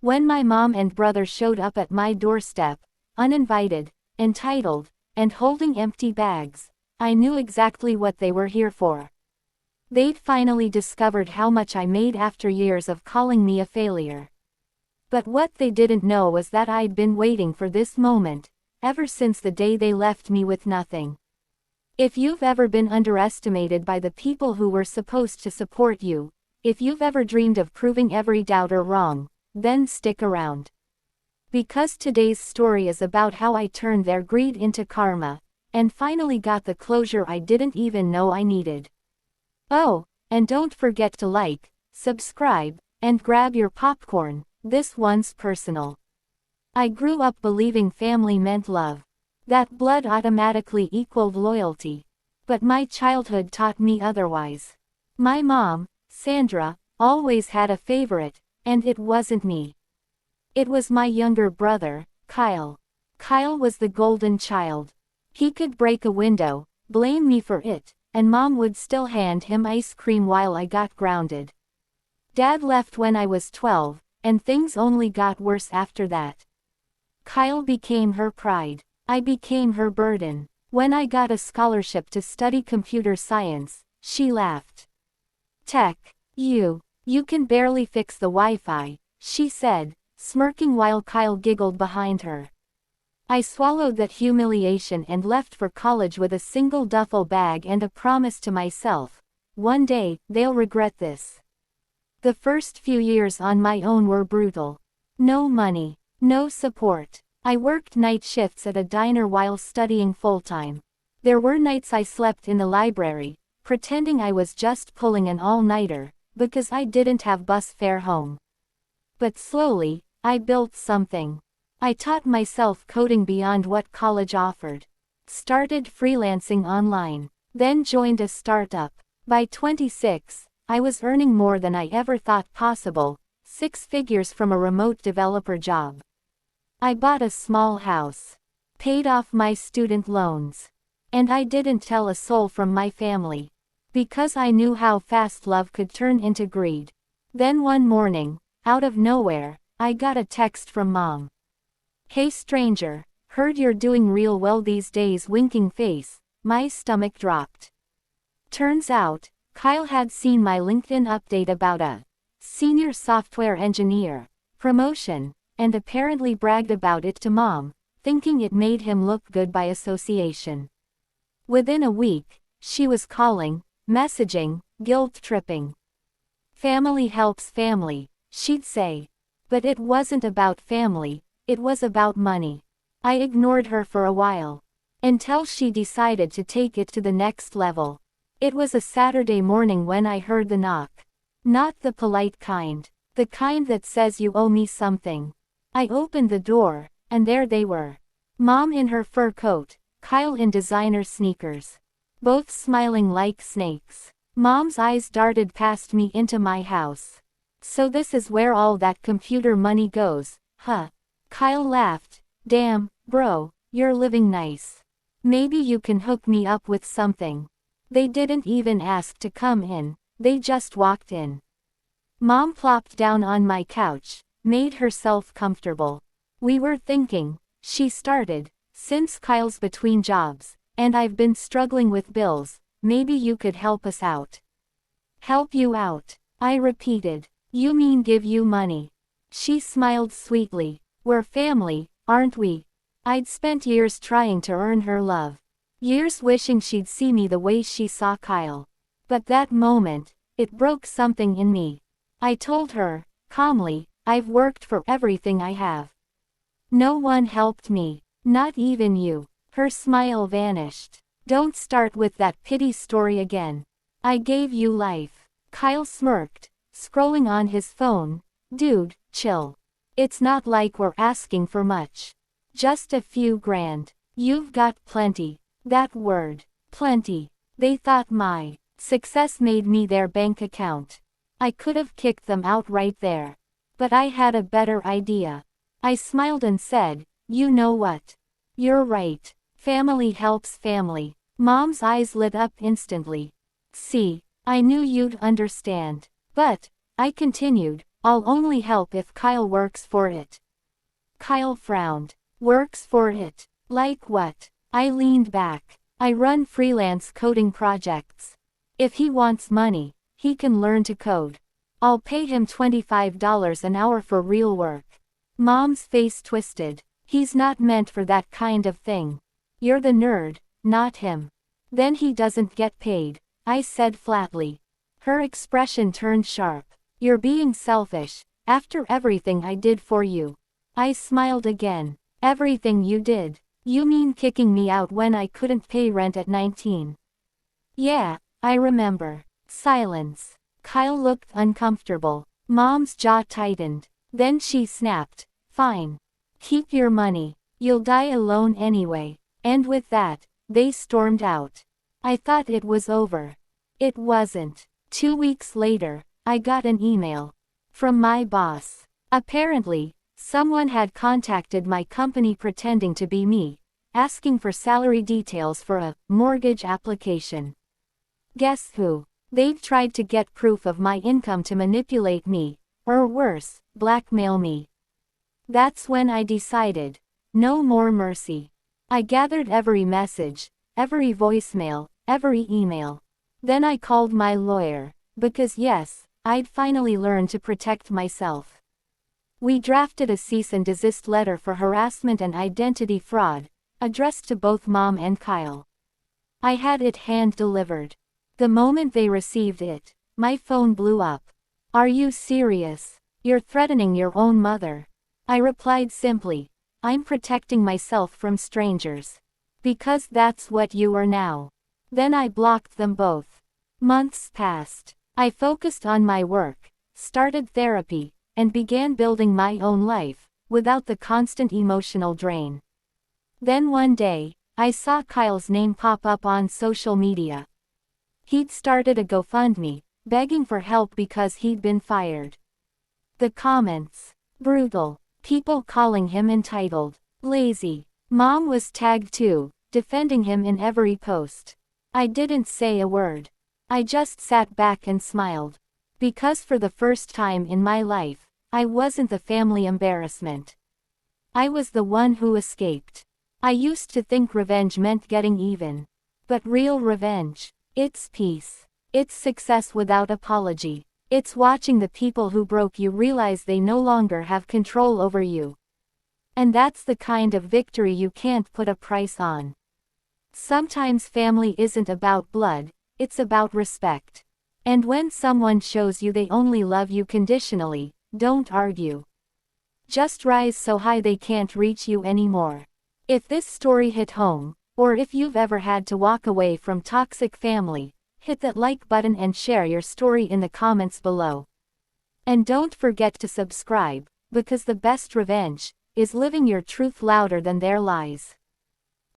When my mom and brother showed up at my doorstep, uninvited, entitled, and holding empty bags, I knew exactly what they were here for. They'd finally discovered how much I made after years of calling me a failure. But what they didn't know was that I'd been waiting for this moment, ever since the day they left me with nothing. If you've ever been underestimated by the people who were supposed to support you, if you've ever dreamed of proving every doubter wrong, then stick around. Because today's story is about how I turned their greed into karma, and finally got the closure I didn't even know I needed. Oh, and don't forget to like, subscribe, and grab your popcorn, this one's personal. I grew up believing family meant love. That blood automatically equaled loyalty. But my childhood taught me otherwise. My mom, Sandra, always had a favorite, and it wasn't me. It was my younger brother, Kyle. Kyle was the golden child. He could break a window, blame me for it, and mom would still hand him ice cream while I got grounded. Dad left when I was 12, and things only got worse after that. Kyle became her pride. I became her burden. When I got a scholarship to study computer science, she laughed. Tech, you can barely fix the Wi-Fi, she said, smirking while Kyle giggled behind her. I swallowed that humiliation and left for college with a single duffel bag and a promise to myself, one day, they'll regret this. The first few years on my own were brutal. No money, no support. I worked night shifts at a diner while studying full-time. There were nights I slept in the library, pretending I was just pulling an all-nighter, because I didn't have bus fare home. But slowly, I built something. I taught myself coding beyond what college offered. Started freelancing online. Then joined a startup. By 26, I was earning more than I ever thought possible, 6 figures from a remote developer job. I bought a small house. Paid off my student loans. And I didn't tell a soul from my family. Because I knew how fast love could turn into greed. Then one morning, out of nowhere, I got a text from mom. Hey stranger, heard you're doing real well these days, winking face. My stomach dropped. Turns out, Kyle had seen my LinkedIn update about a senior software engineer promotion, and apparently bragged about it to mom, thinking it made him look good by association. Within a week, she was calling, messaging, guilt-tripping. Family helps family, she'd say. But it wasn't about family, it was about money. I ignored her for a while. Until she decided to take it to the next level. It was a Saturday morning when I heard the knock. Not the polite kind. The kind that says you owe me something. I opened the door, and there they were. Mom in her fur coat, Kyle in designer sneakers. Both smiling like snakes. Mom's eyes darted past me into my house. So this is where all that computer money goes, huh? Kyle laughed. Damn, bro, you're living nice. Maybe you can hook me up with something. They didn't even ask to come in, they just walked in. Mom plopped down on my couch, made herself comfortable. We were thinking, she started, since Kyle's between jobs, and I've been struggling with bills, maybe you could help us out. Help you out, I repeated. You mean give you money? She smiled sweetly. We're family, aren't we? I'd spent years trying to earn her love. Years wishing she'd see me the way she saw Kyle. But that moment, it broke something in me. I told her, calmly, I've worked for everything I have. No one helped me, not even you. Her smile vanished. Don't start with that pity story again. I gave you life. Kyle smirked, scrolling on his phone. Dude, chill. It's not like we're asking for much. Just a few grand. You've got plenty. That word, plenty. They thought my success made me their bank account. I could have kicked them out right there. But I had a better idea. I smiled and said, you know what? You're right. Family helps family. Mom's eyes lit up instantly. See, I knew you'd understand. But, I continued, I'll only help if Kyle works for it. Kyle frowned. Works for it? Like what? I leaned back. I run freelance coding projects. If he wants money, he can learn to code. I'll pay him $25 an hour for real work. Mom's face twisted. He's not meant for that kind of thing. You're the nerd, not him. Then he doesn't get paid, I said flatly. Her expression turned sharp. You're being selfish, after everything I did for you. I smiled again. Everything you did? You mean kicking me out when I couldn't pay rent at 19? Yeah, I remember. Silence. Kyle looked uncomfortable. Mom's jaw tightened. Then she snapped. Fine. Keep your money. You'll die alone anyway. And with that, they stormed out. I thought it was over. It wasn't. 2 weeks later, I got an email from my boss. Apparently, someone had contacted my company pretending to be me, asking for salary details for a mortgage application. Guess who? They'd tried to get proof of my income to manipulate me, or worse, blackmail me. That's when I decided, no more mercy. I gathered every message, every voicemail, every email. Then I called my lawyer, because yes, I'd finally learned to protect myself. We drafted a cease and desist letter for harassment and identity fraud, addressed to both Mom and Kyle. I had it hand-delivered. The moment they received it, my phone blew up. Are you serious? You're threatening your own mother. I replied simply, I'm protecting myself from strangers. Because that's what you are now. Then I blocked them both. Months passed. I focused on my work, started therapy, and began building my own life, without the constant emotional drain. Then one day, I saw Kyle's name pop up on social media. He'd started a GoFundMe, begging for help because he'd been fired. The comments. Brutal. People calling him entitled. Lazy. Mom was tagged too, defending him in every post. I didn't say a word. I just sat back and smiled. Because for the first time in my life, I wasn't the family embarrassment. I was the one who escaped. I used to think revenge meant getting even. But real revenge, it's peace. It's success without apology. It's watching the people who broke you realize they no longer have control over you. And that's the kind of victory you can't put a price on. Sometimes family isn't about blood, it's about respect. And when someone shows you they only love you conditionally, don't argue. Just rise so high they can't reach you anymore. If this story hit home, or if you've ever had to walk away from toxic family, hit that like button and share your story in the comments below. And don't forget to subscribe, because the best revenge is living your truth louder than their lies.